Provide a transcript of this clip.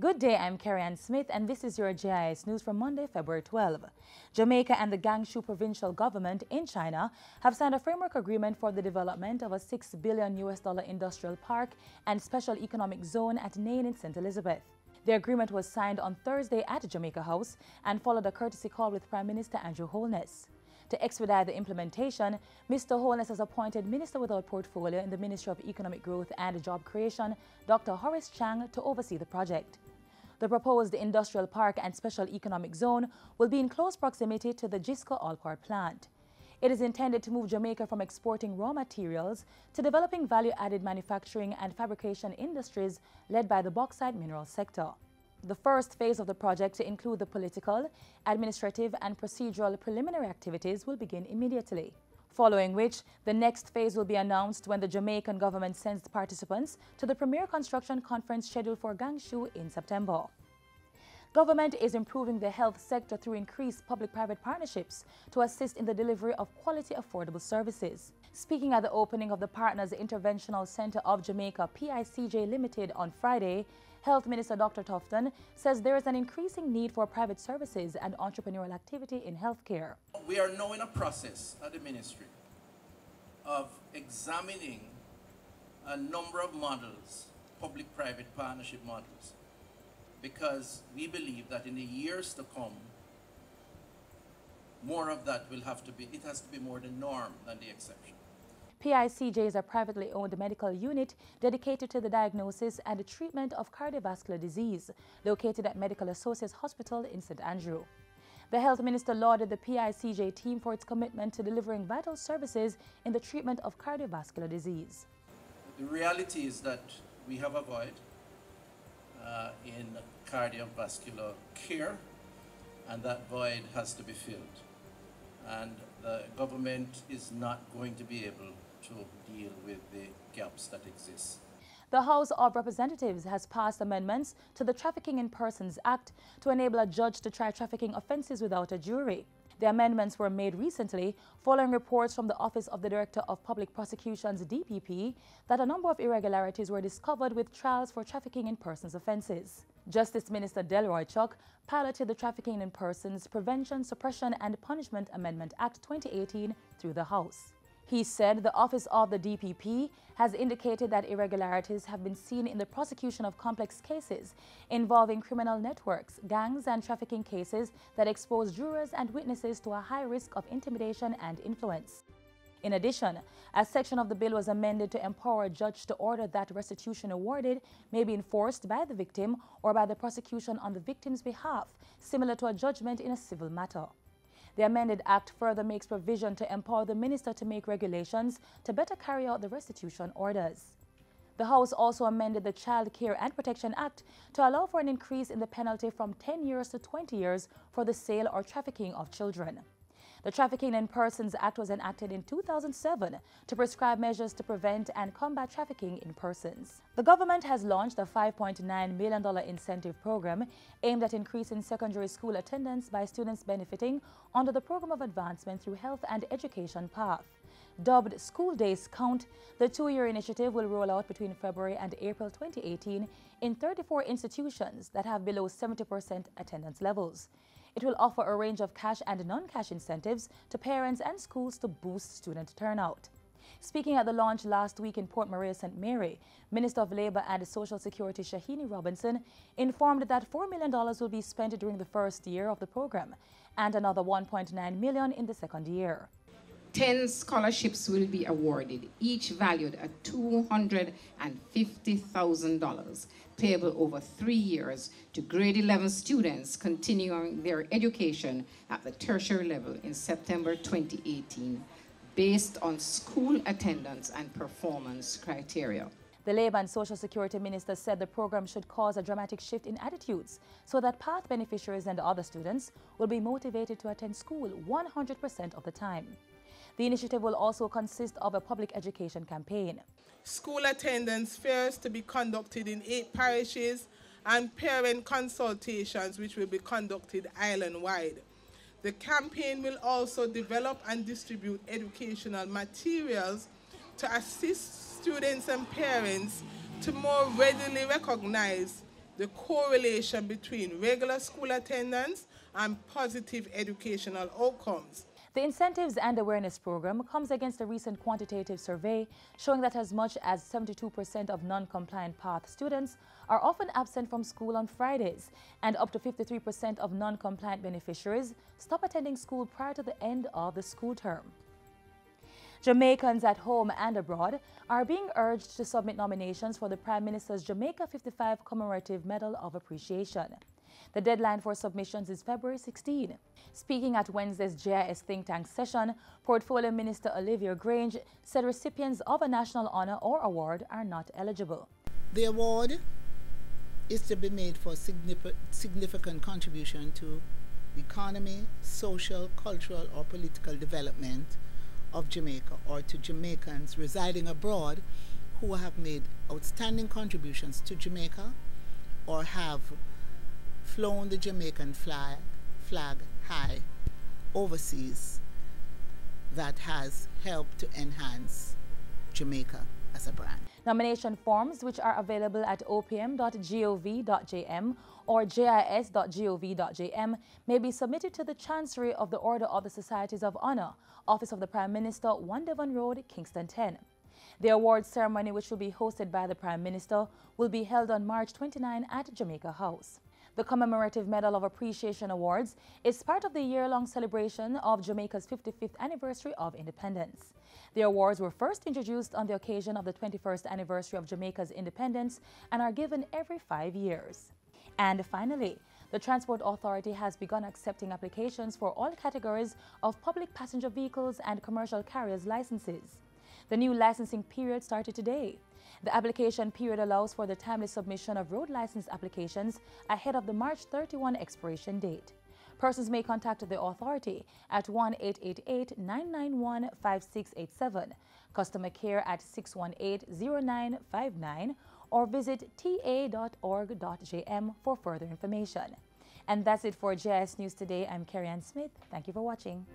Good day, I'm Carrie-Ann Smith, and this is your JIS News for Monday, February 12. Jamaica and the Guangzhou provincial government in China have signed a framework agreement for the development of a $6 billion industrial park and special economic zone at Nain in St. Elizabeth. The agreement was signed on Thursday at Jamaica House and followed a courtesy call with Prime Minister Andrew Holness. To expedite the implementation, Mr. Holness has appointed Minister without Portfolio in the Ministry of Economic Growth and Job Creation, Dr. Horace Chang, to oversee the project. The proposed industrial park and special economic zone will be in close proximity to the Gisco All-Power plant. It is intended to move Jamaica from exporting raw materials to developing value-added manufacturing and fabrication industries led by the bauxite mineral sector. The first phase of the project, to include the political, administrative and procedural preliminary activities, will begin immediately, following which the next phase will be announced when the Jamaican government sends the participants to the premier construction conference scheduled for Guangzhou in September. Government is improving the health sector through increased public-private partnerships to assist in the delivery of quality, affordable services. Speaking at the opening of the Partners Interventional Center of Jamaica, PICJ Limited, on Friday, Health Minister Dr. Tufton says there is an increasing need for private services and entrepreneurial activity in healthcare. We are now in a process at the ministry of examining a number of models, public-private partnership models, because we believe that in the years to come, more of that will have to be, it has to be more the norm than the exception. PICJ is a privately owned medical unit dedicated to the diagnosis and the treatment of cardiovascular disease, located at Medical Associates Hospital in St. Andrew. The health minister lauded the PICJ team for its commitment to delivering vital services in the treatment of cardiovascular disease. The reality is that we have a void in cardiovascular care, and that void has to be filled. And the government is not going to be able to deal with the gaps that exist. The House of Representatives has passed amendments to the Trafficking in Persons Act to enable a judge to try trafficking offences without a jury. The amendments were made recently following reports from the Office of the Director of Public Prosecutions, DPP, that a number of irregularities were discovered with trials for trafficking in persons offences. Justice Minister Delroy Chuck piloted the Trafficking in Persons Prevention, Suppression and Punishment Amendment Act 2018 through the House. He said the Office of the DPP has indicated that irregularities have been seen in the prosecution of complex cases involving criminal networks, gangs and trafficking cases that expose jurors and witnesses to a high risk of intimidation and influence. In addition, a section of the bill was amended to empower a judge to order that restitution awarded may be enforced by the victim or by the prosecution on the victim's behalf, similar to a judgment in a civil matter. The amended act further makes provision to empower the minister to make regulations to better carry out the restitution orders. The House also amended the Child Care and Protection Act to allow for an increase in the penalty from 10 years to 20 years for the sale or trafficking of children. The Trafficking in Persons Act was enacted in 2007 to prescribe measures to prevent and combat trafficking in persons. The government has launched a $5.9 million incentive program aimed at increasing secondary school attendance by students benefiting under the Program of Advancement through Health and Education Path. Dubbed School Days Count, the two-year initiative will roll out between February and April 2018 in 34 institutions that have below 70% attendance levels. It will offer a range of cash and non-cash incentives to parents and schools to boost student turnout. Speaking at the launch last week in Port Maria, St. Mary, Minister of Labour and Social Security Shahini Robinson informed that $4 million will be spent during the first year of the program and another $1.9 million in the second year. 10 scholarships will be awarded, each valued at $250,000, payable over 3 years to grade 11 students continuing their education at the tertiary level in September 2018, based on school attendance and performance criteria. The Labour and Social Security Minister said the program should cause a dramatic shift in attitudes so that PATH beneficiaries and other students will be motivated to attend school 100% of the time. The initiative will also consist of a public education campaign. School attendance fairs to be conducted in 8 parishes and parent consultations which will be conducted island-wide. The campaign will also develop and distribute educational materials to assist students and parents to more readily recognize the correlation between regular school attendance and positive educational outcomes. The Incentives and Awareness Program comes against a recent quantitative survey showing that as much as 72% of non-compliant PATH students are often absent from school on Fridays, and up to 53% of non-compliant beneficiaries stop attending school prior to the end of the school term. Jamaicans at home and abroad are being urged to submit nominations for the Prime Minister's Jamaica 55 Commemorative Medal of Appreciation. The deadline for submissions is February 16. Speaking at Wednesday's JIS think tank session, Portfolio Minister Olivia Grange said recipients of a national honor or award are not eligible. The award is to be made for significant contribution to the economy, social, cultural, or political development of Jamaica, or to Jamaicans residing abroad who have made outstanding contributions to Jamaica or have flown the Jamaican flag high overseas that has helped to enhance Jamaica as a brand. Nomination forms, which are available at opm.gov.jm or jis.gov.jm, may be submitted to the Chancery of the Order of the Societies of Honor, Office of the Prime Minister, 1 Devon Road, Kingston 10. The awards ceremony, which will be hosted by the Prime Minister, will be held on March 29 at Jamaica House. The Commemorative Medal of Appreciation Awards is part of the year-long celebration of Jamaica's 55th anniversary of independence. The awards were first introduced on the occasion of the 21st anniversary of Jamaica's independence and are given every 5 years. And finally, the Transport Authority has begun accepting applications for all categories of public passenger vehicles and commercial carriers licenses. The new licensing period started today. The application period allows for the timely submission of road license applications ahead of the March 31 expiration date. Persons may contact the authority at 1-888-991-5687, customer care at 618-0959, or visit ta.org.jm for further information. And that's it for JIS News Today. I'm Carrie Ann Smith. Thank you for watching.